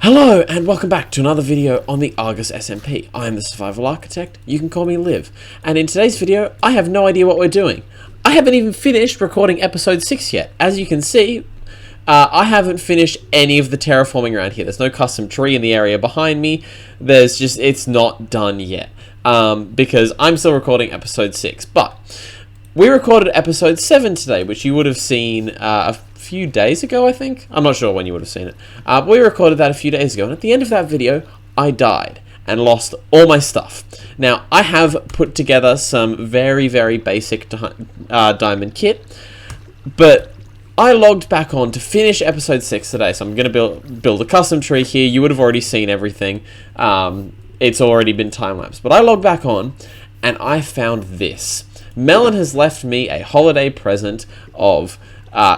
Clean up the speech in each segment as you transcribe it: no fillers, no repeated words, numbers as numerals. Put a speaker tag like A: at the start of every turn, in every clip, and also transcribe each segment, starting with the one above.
A: Hello and welcome back to another video on the Argus SMP. I am the Survival Architect, you can call me Liv, and in today's video I have no idea what we're doing. I haven't even finished recording episode 6 yet. As you can see, I haven't finished any of the terraforming around here. There's no custom tree in the area behind me. It's not done yet, because I'm still recording episode 6, but we recorded episode 7 today, which you would have seen a few days ago, I think. I'm not sure when you would have seen it. But we recorded that a few days ago, and at the end of that video, I died and lost all my stuff. Now, I have put together some very, very basic diamond kit, but I logged back on to finish episode 6 today, so I'm going to build a custom tree here. You would have already seen everything. It's already been time-lapsed, but I logged back on, and I found this. Melon has left me a holiday present of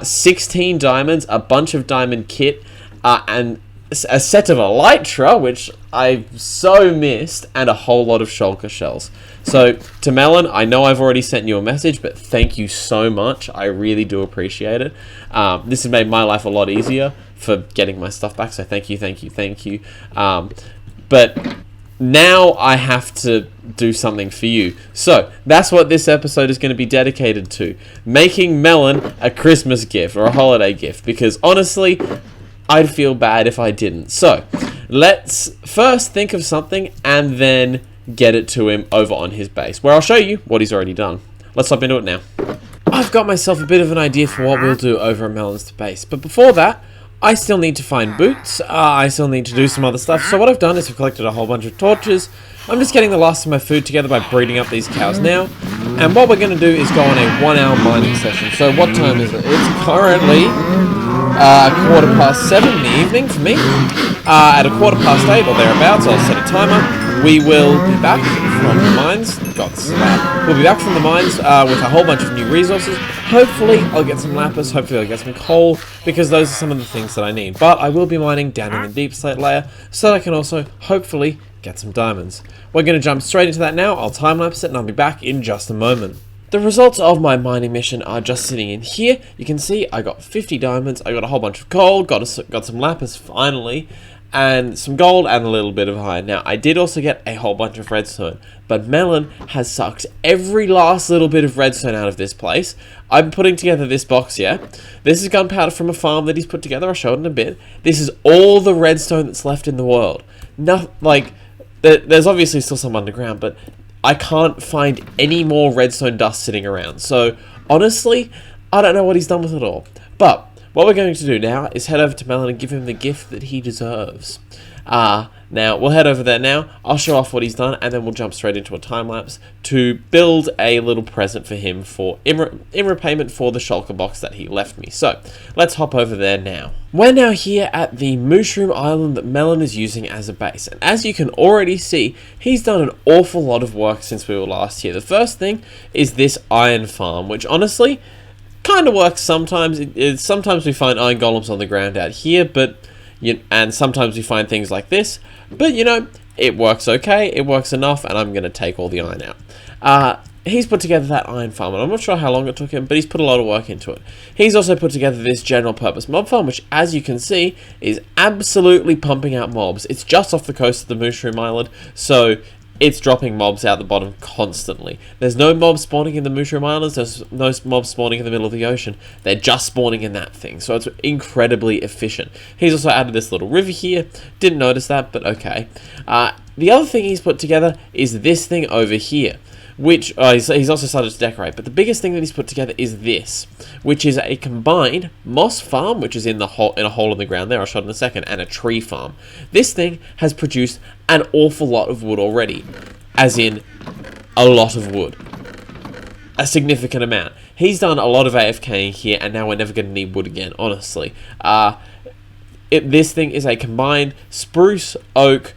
A: 16 diamonds, a bunch of diamond kit, and a set of elytra, which I so missed, and a whole lot of shulker shells. So, to Melon, I know I've already sent you a message, but thank you so much. I really do appreciate it. This has made my life a lot easier for getting my stuff back, so thank you, thank you, thank you. But now I have to do something for you. So, that's what this episode is going to be dedicated to. Making Melon a Christmas gift or a holiday gift. Because honestly, I'd feel bad if I didn't. So, let's first think of something and then get it to him over on his base, where I'll show you what he's already done. Let's hop into it now. I've got myself a bit of an idea for what we'll do over at Melon's base. But before that, I still need to find boots, I still need to do some other stuff, so what I've done is I've collected a whole bunch of torches. I'm just getting the last of my food together by breeding up these cows now, and what we're going to do is go on a 1-hour mining session. So what time is it? It's currently 7:15 in the evening for me. At 8:15 or thereabouts, I'll set a timer. We will be back from the mines. We'll be back from the mines with a whole bunch of new resources. Hopefully, I'll get some lapis. Hopefully, I'll get some coal, because those are some of the things that I need. But I will be mining down in the deep slate layer, so that I can also, hopefully, get some diamonds. We're going to jump straight into that now. I'll time-lapse it, and I'll be back in just a moment. The results of my mining mission are just sitting in here. You can see I got 50 diamonds, I got a whole bunch of gold, got some lapis finally, and some gold and a little bit of iron. Now, I did also get a whole bunch of redstone, but Melon has sucked every last little bit of redstone out of this place. I'm putting together this box here. This is gunpowder from a farm that he's put together. I'll show it in a bit. This is all the redstone that's left in the world. There's obviously still some underground, but I can't find any more redstone dust sitting around. So, honestly, I don't know what he's done with it all. But what we're going to do now is head over to Melon and give him the gift that he deserves. Now, we'll head over there now. I'll show off what he's done, and then we'll jump straight into a time-lapse to build a little present for him in repayment for the shulker box that he left me. So, let's hop over there now. We're now here at the mushroom island that Melon is using as a base. And as you can already see, he's done an awful lot of work since we were last here. The first thing is this iron farm, which honestly kind of works sometimes. Sometimes we find iron golems on the ground out here, and sometimes we find things like this, but it works okay, it works enough, and I'm going to take all the iron out. He's put together that iron farm, and I'm not sure how long it took him, but he's put a lot of work into it. He's also put together this general purpose mob farm, which, as you can see, is absolutely pumping out mobs. It's just off the coast of the Mushroom Island, so it's dropping mobs out the bottom constantly. There's no mobs spawning in the Mushroom Islands, there's no mobs spawning in the middle of the ocean. They're just spawning in that thing, so it's incredibly efficient. He's also added this little river here. Didn't notice that, but okay. The other thing he's put together is this thing over here, which he's also started to decorate. But the biggest thing that he's put together is this, which is a combined moss farm, which is in a hole in the ground there, I'll show it in a second, and a tree farm. This thing has produced an awful lot of wood already, as in a lot of wood, a significant amount. He's done a lot of AFKing here, and now we're never going to need wood again, honestly. This thing is a combined spruce, oak,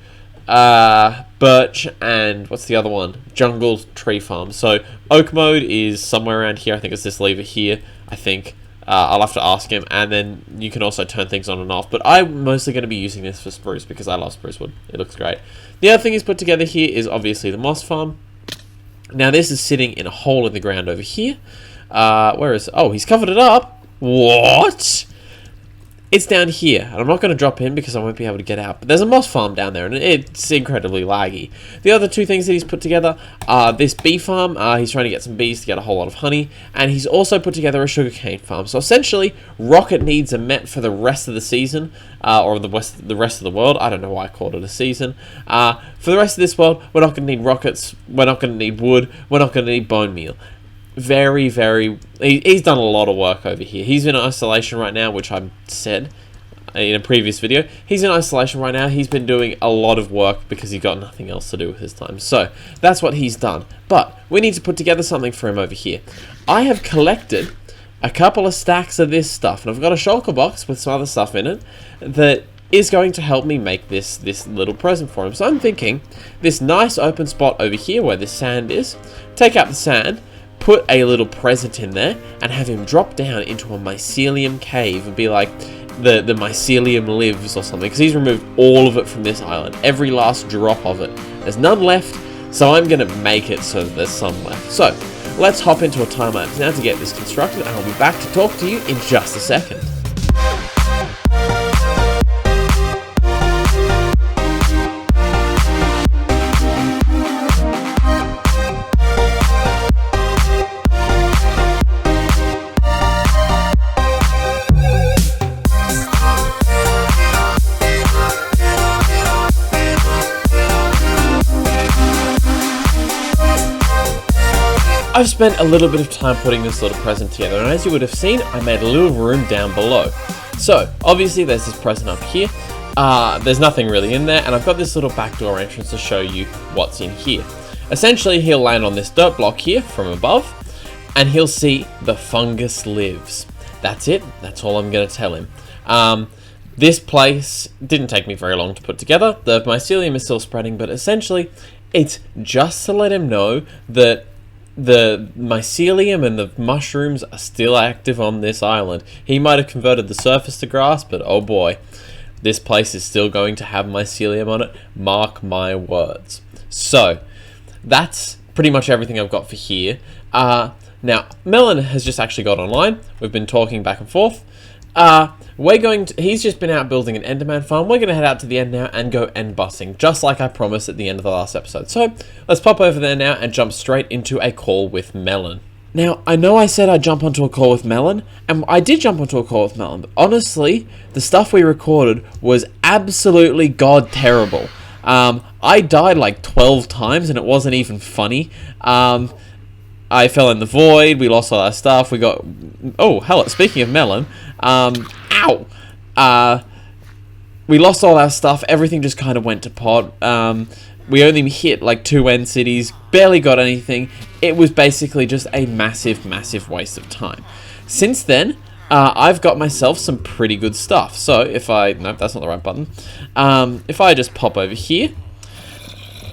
A: birch, and what's the other one? Jungle tree farm. So oak mode is somewhere around here. I think it's this lever here. I think I'll have to ask him, and then you can also turn things on and off. But I'm mostly going to be using this for spruce because I love spruce wood. It looks great. The other thing he's put together here is obviously the moss farm. Now this is sitting in a hole in the ground over here. Where is it? Oh, he's covered it up. What? It's down here, and I'm not going to drop in because I won't be able to get out. But there's a moss farm down there, and it's incredibly laggy. The other two things that he's put together are this bee farm. He's trying to get some bees to get a whole lot of honey, and he's also put together a sugarcane farm. So essentially, rocket needs are met for the rest of the season, or the rest of the world. I don't know why I called it a season. For the rest of this world, we're not going to need rockets. We're not going to need wood. We're not going to need bone meal. Very, very... He's done a lot of work over here. He's in isolation right now, which I said in a previous video. He's in isolation right now. He's been doing a lot of work because he got nothing else to do with his time. So, that's what he's done. But, we need to put together something for him over here. I have collected a couple of stacks of this stuff, and I've got a shulker box with some other stuff in it that is going to help me make this little present for him. So, I'm thinking, this nice open spot over here where this sand is, take out the sand, put a little present in there, and have him drop down into a mycelium cave and be like, the mycelium lives or something, because he's removed all of it from this island, every last drop of it. There's none left, so I'm going to make it so that there's some left. So, let's hop into a time lapse now to get this constructed, and I'll be back to talk to you in just a second. I've spent a little bit of time putting this little present together, and as you would have seen, I made a little room down below. So, obviously there's this present up here, there's nothing really in there, and I've got this little backdoor entrance to show you what's in here. Essentially, he'll land on this dirt block here from above, and he'll see the fungus lives. That's it, that's all I'm going to tell him. This place didn't take me very long to put together, the mycelium is still spreading, but essentially, it's just to let him know that the mycelium and the mushrooms are still active on this island. He might have converted the surface to grass, but oh boy, this place is still going to have mycelium on it. Mark my words. So, that's pretty much everything I've got for here. Now, Melon has just actually got online. We've been talking back and forth. He's just been out building an Enderman farm. We're going to head out to the end now and go end busting, just like I promised at the end of the last episode. So, let's pop over there now and jump straight into a call with Melon. Now, I know I said I'd jump onto a call with Melon, and I did jump onto a call with Melon, but honestly, the stuff we recorded was absolutely god terrible. I died like 12 times, and it wasn't even funny. I fell in the void, we lost all our stuff, we got... Oh, hell, speaking of Melon, ow! We lost all our stuff, everything just kind of went to pot. We only hit like 2 end cities, barely got anything. It was basically just a massive, massive waste of time. Since then, I've got myself some pretty good stuff. So, if I... Nope, that's not the right button. If I just pop over here,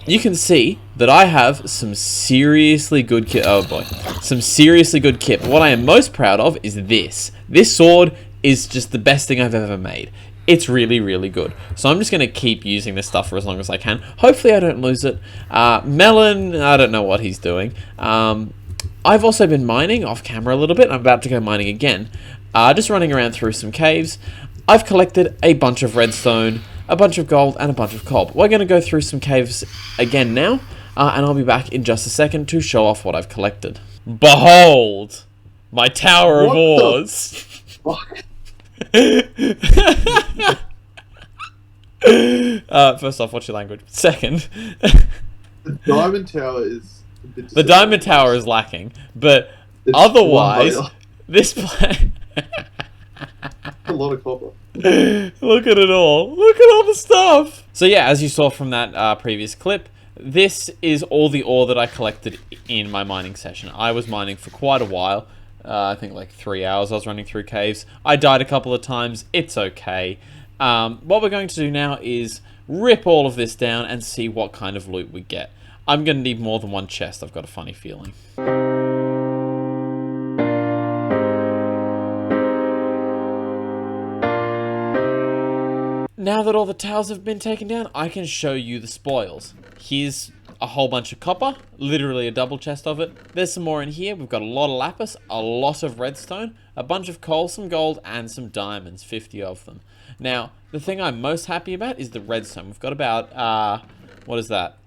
A: you can see that I have some seriously good kit. Oh boy. Some seriously good kit. But what I am most proud of is this. This sword is just the best thing I've ever made. It's really, really good. So I'm just going to keep using this stuff for as long as I can. Hopefully I don't lose it. Melon, I don't know what he's doing. I've also been mining off camera a little bit. I'm about to go mining again. Just running around through some caves. I've collected a bunch of redstone, a bunch of gold, and a bunch of coal. We're going to go through some caves again now, and I'll be back in just a second to show off what I've collected. Behold, my tower of ores.
B: Fuck.
A: First off, what's your language? Second,
B: The diamond tower is a bit
A: the diamond tower is lacking, but
B: It's
A: otherwise,
B: one
A: this place...
B: a lot of copper.
A: Look at it all. Look at all the stuff. So yeah, as you saw from that previous clip, this is all the ore that I collected in my mining session. I was mining for quite a while. I think like 3 hours I was running through caves. I died a couple of times. It's okay. What we're going to do now is rip all of this down and see what kind of loot we get. I'm going to need more than one chest. I've got a funny feeling. Now that all the towers have been taken down, I can show you the spoils. Here's a whole bunch of copper, literally a double chest of it. There's some more in here. We've got a lot of lapis, a lot of redstone, a bunch of coal, some gold, and some diamonds, 50 of them. Now, the thing I'm most happy about is the redstone. We've got about, what is that?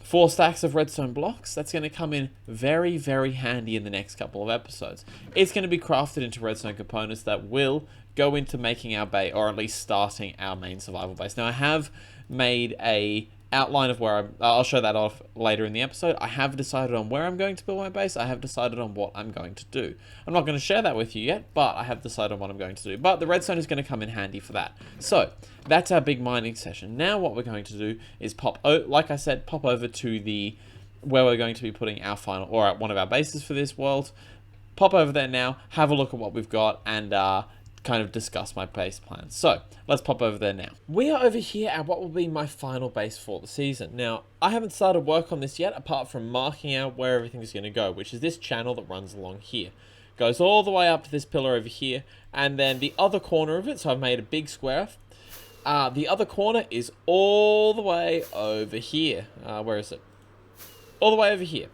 A: 4 stacks of redstone blocks. That's going to come in very, very handy in the next couple of episodes. It's going to be crafted into redstone components that will go into making our base, or at least starting our main survival base. Now, I have made a outline of where I'll show that off later in the episode. I have decided on where I'm going to build my base. I have decided on what I'm going to do. I'm not going to share that with you yet, but I have decided on what I'm going to do. But the redstone is going to come in handy for that. So that's our big mining session. Now what we're going to do is like I said, pop over to the where we're going to be putting our final, or one of our bases for this world. Pop over there now, have a look at what we've got, and kind of discuss my base plans. So let's pop over there now. We are over here at what will be my final base for the season. Now, I haven't started work on this yet, apart from marking out where everything is going to go, which is this channel that runs along here. Goes all the way up to this pillar over here, and then the other corner of it, so I've made a big square. The other corner is all the way over here. Where is it? All the way over here.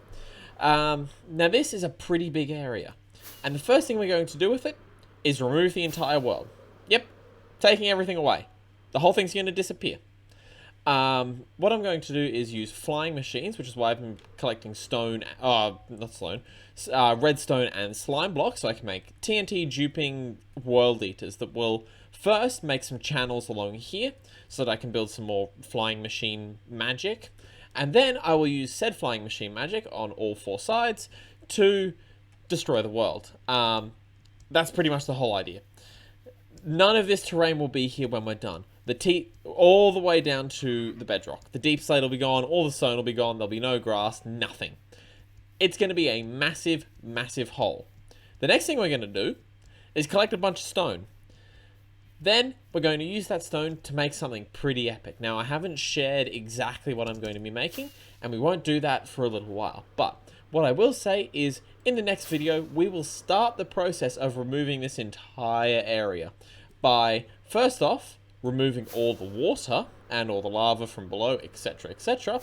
A: Now this is a pretty big area, and the first thing we're going to do with it is remove the entire world. Yep, taking everything away. The whole thing's going to disappear. What I'm going to do is use flying machines, which is why I've been collecting redstone and slime blocks, so I can make TNT duping world eaters that will first make some channels along here, so that I can build some more flying machine magic. And then I will use said flying machine magic on all 4 sides to destroy the world. That's pretty much the whole idea. None of this terrain will be here when we're done. All the way down to the bedrock. The deep slate will be gone, all the stone will be gone, there'll be no grass, nothing. It's going to be a massive, massive hole. The next thing we're going to do is collect a bunch of stone. Then we're going to use that stone to make something pretty epic. Now, I haven't shared exactly what I'm going to be making, and we won't do that for a little while. But what I will say is, in the next video, we will start the process of removing this entire area by, first off, removing all the water and all the lava from below, etc., etc.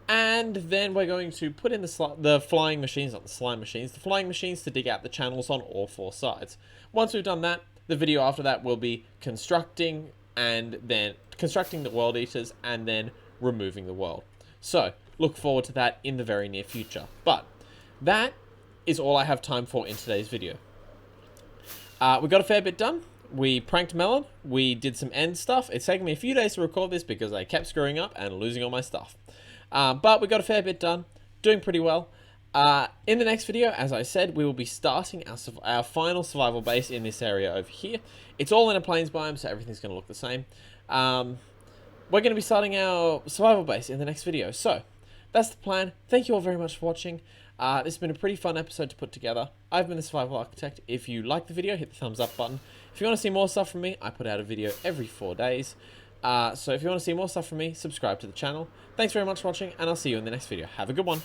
A: And then we're going to put in the flying machines, not the slime machines, the flying machines to dig out the channels on all 4 sides. Once we've done that, the video after that will be constructing the world eaters and then removing the world. So look forward to that in the very near future. But that is all I have time for in today's video. We got a fair bit done. We pranked Melon. We did some end stuff. It's taken me a few days to record this because I kept screwing up and losing all my stuff. But we got a fair bit done. Doing pretty well. In the next video, as I said, we will be starting our final survival base in this area over here. It's all in a plains biome, so everything's going to look the same. We're going to be starting our survival base in the next video. So, that's the plan. Thank you all very much for watching. This has been a pretty fun episode to put together. I've been the Survival Architect. If you like the video, hit the thumbs up button. If you want to see more stuff from me, I put out a video every 4 days. So if you want to see more stuff from me, subscribe to the channel. Thanks very much for watching, and I'll see you in the next video. Have a good one.